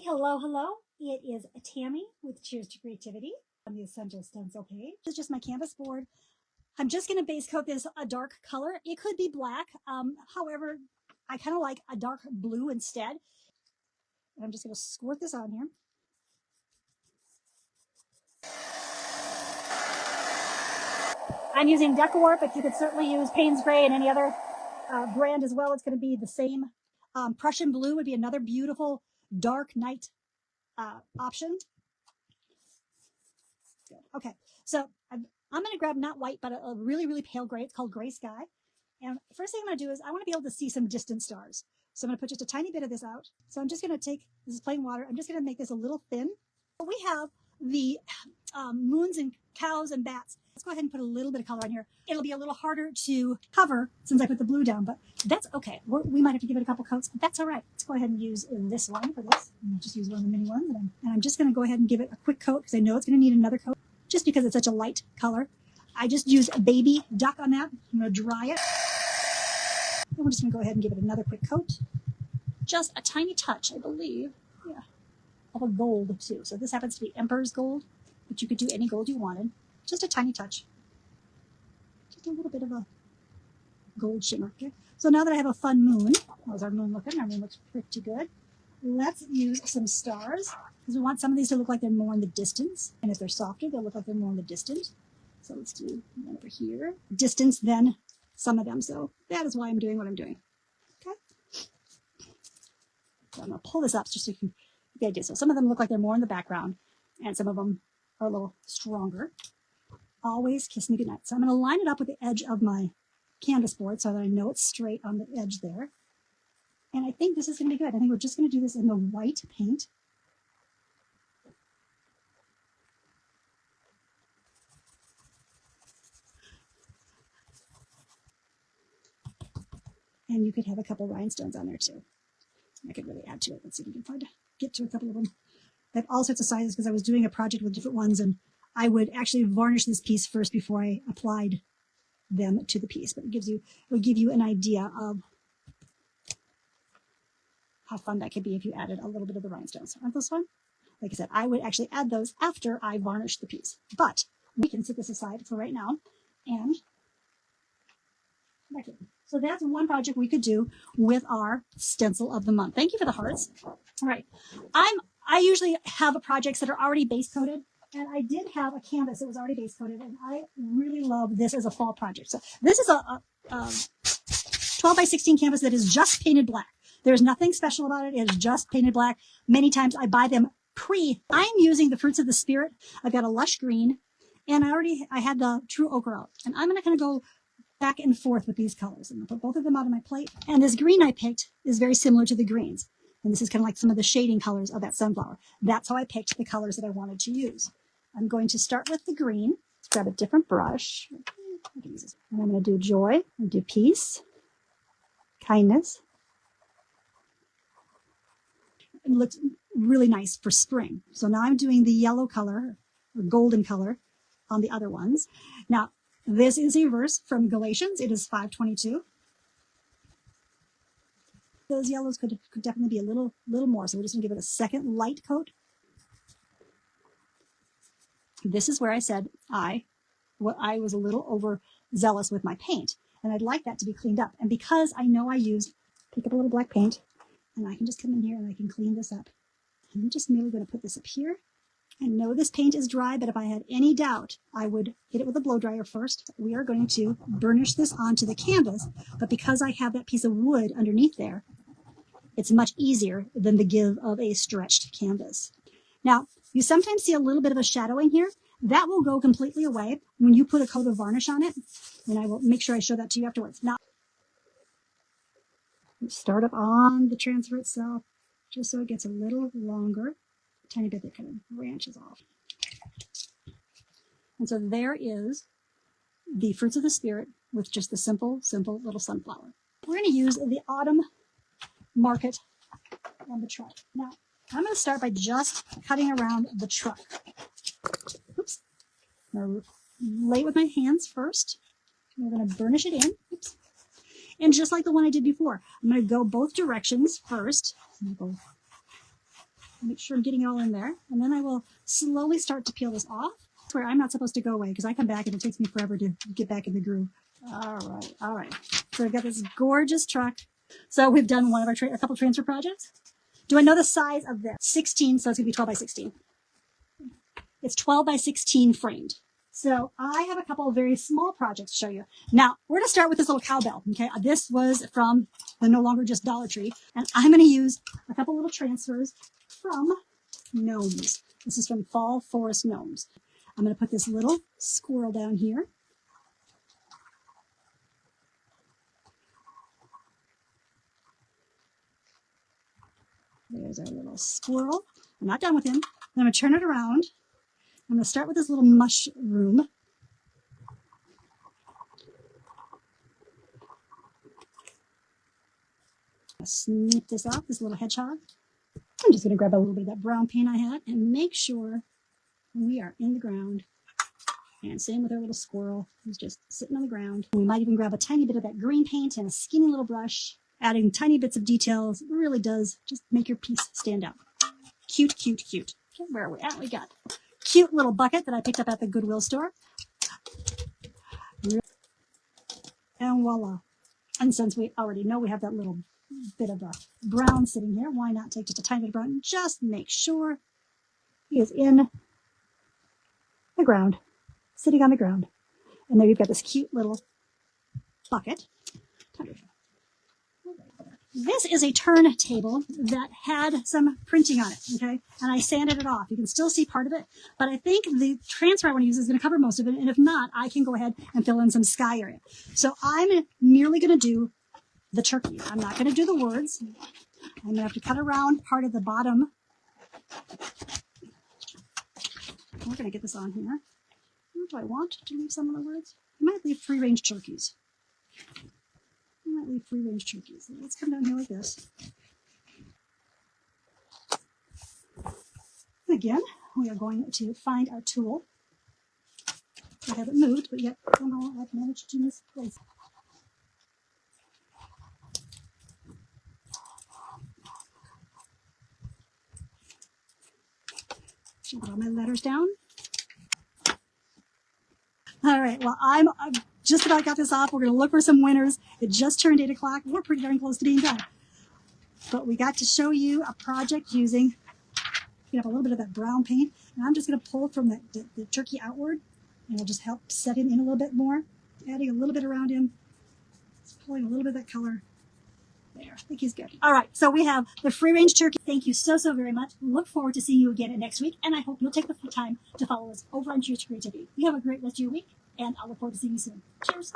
Hello, hello. It is Tammy with Cheers to Creativity on the Essential Stencil page. This is just my canvas board. I'm just going to base coat this a dark color. It could be black. However, I kind of like a dark blue instead. And I'm just going to squirt this on here. I'm using Décor, but you could certainly use Payne's Gray and any other brand as well. It's going to be the same. Prussian blue would be another beautiful dark night option. Good. Okay, so I'm going to grab not white, but a really, really pale gray. It's called Gray Sky. And first thing I'm going to do is I want to be able to see some distant stars. So I'm going to put just a tiny bit of this out. So I'm just going to take, this is plain water. I'm just going to make this a little thin. We have the moons and cows and bats. Let's go ahead and put a little bit of color on here. It'll be a little harder to cover since I put the blue down, but that's okay. We might have to give it a couple coats, but that's all right. Let's go ahead and use this one for this. I'll just use one of the mini ones. And I'm just going to go ahead and give it a quick coat because I know it's going to need another coat just because it's such a light color. I just use baby duck on that. I'm going to dry it. And we're just going to go ahead and give it another quick coat. Just a tiny touch, I believe. Yeah. Of a gold too. So this happens to be Emperor's gold, but you could do any gold you wanted. Just a tiny touch. Just a little bit of a gold shimmer. Okay. So now that I have a fun moon, how's our moon looking? Our moon looks pretty good. Let's use some stars because we want some of these to look like they're more in the distance. And if they're softer, they'll look like they're more in the distance. So let's do one over here. Distance, then some of them. So that is why I'm doing what I'm doing. Okay. So I'm going to pull this up just so you can get the idea. So some of them look like they're more in the background and some of them are a little stronger. Always kiss me goodnight. So I'm going to line it up with the edge of my canvas board so that I know it's straight on the edge there. And I think this is going to be good. I think we're just going to do this in the white paint. And you could have a couple rhinestones on there too. I could really add to it. Let's see if we can get to a couple of them. I have all sorts of sizes because I was doing a project with different ones and I would actually varnish this piece first before I applied them to the piece. But it would give you an idea of how fun that could be if you added a little bit of the rhinestones on this one. Like I said, I would actually add those after I varnish the piece. But we can set this aside for right now and back in. So that's one project we could do with our stencil of the month. Thank you for the hearts. All right. I usually have projects that are already base coated, and I did have a canvas that was already base coated, and I really love this as a fall project. So this is a 12 by 16 canvas that is just painted black. There's nothing special about it. It is just painted black. Many times I buy them I'm using the Fruits of the Spirit. I've got a lush green, and I had the true ochre out, and I'm going to go back and forth with these colors. I'm going to put both of them out on my plate. And this green I picked is very similar to the greens. And this is kind of like some of the shading colors of that sunflower. That's how I picked the colors that I wanted to use. I'm going to start with the green. Let's grab a different brush. And I'm going to do joy, and do peace, kindness. It looks really nice for spring. So now I'm doing the yellow color or golden color on the other ones. Now, this is a verse from Galatians. It is 5:22. Those yellows could definitely be a little more. So we're just going to give it a second light coat. This is where I said I was a little overzealous with my paint. And I'd like that to be cleaned up. And because I know pick up a little black paint, and I can just come in here and I can clean this up. I'm just merely going to put this up here. I know this paint is dry, but if I had any doubt, I would hit it with a blow dryer first. We are going to burnish this onto the canvas, but because I have that piece of wood underneath there, it's much easier than the give of a stretched canvas. Now, you sometimes see a little bit of a shadowing here. That will go completely away when you put a coat of varnish on it, and I will make sure I show that to you afterwards. Now, start up on the transfer itself, just so it gets a little longer. Tiny bit that kind of branches off. And so there is the Fruits of the Spirit with just the simple little sunflower. We're going to use the autumn market on the truck. Now, I'm going to start by just cutting around the truck. Oops. I'm going to lay it with my hands first. We're going to burnish it in. Oops. And just like the one I did before, I'm going to go both directions first. I'm going to go Make sure I'm getting it all in there. And then I will slowly start to peel this off. That's where I'm not supposed to go away because I come back and it takes me forever to get back in the groove. All right, all right. So we've got this gorgeous truck. So we've done one of our a couple transfer projects. Do I know the size of this? 16, so it's going to be 12 by 16. It's 12 by 16 framed. So I have a couple of very small projects to show you. Now, we're going to start with this little cowbell, okay? This was from the No Longer Just Dollar Tree. And I'm going to use a couple little transfers from gnomes. This is from Fall Forest Gnomes. I'm going to put this little squirrel down here. There's our little squirrel. I'm not done with him. Then I'm going to turn it around. I'm going to start with this little mushroom. Snip this off, this little hedgehog. I'm just going to grab a little bit of that brown paint I had and make sure we are in the ground. And same with our little squirrel who's just sitting on the ground. We might even grab a tiny bit of that green paint and a skinny little brush. Adding tiny bits of details really does just make your piece stand out. Cute, cute, cute. Okay, where are we at? We got a cute little bucket that I picked up at the Goodwill store. And voila. And since we already know we have that little bit of a brown sitting here, why not take just a tiny bit of brown and just make sure he is in the ground, sitting on the ground. And there you've got this cute little bucket. This is a turntable that had some printing on it, okay? And I sanded it off. You can still see part of it, but I think the transfer I want to use is going to cover most of it, and if not, I can go ahead and fill in some sky area. So I'm merely going to do the turkey. I'm not going to do the words. I'm going to have to cut around part of the bottom. We're going to get this on here. Do I want to leave some of the words? I might leave free-range turkeys. I might leave free-range turkeys. Let's come down here like this. And again, we are going to find our tool. I haven't moved, but yet somehow I've managed to misplace it. Should I put all my letters down? All right, well, I've just about got this off. We're going to look for some winners. It just turned 8 o'clock. We're pretty darn close to being done. But we got to show you a project using, a little bit of that brown paint. And I'm just going to pull from the turkey outward, and it'll just help set him in a little bit more. Adding a little bit around him. Just pulling a little bit of that color. There, I think he's good. All right, so we have the free-range turkey. Thank you so, so very much. Look forward to seeing you again next week, and I hope you'll take the time to follow us over on Cheers to Creativity. You have a great rest of your week, and I'll look forward to seeing you soon. Cheers.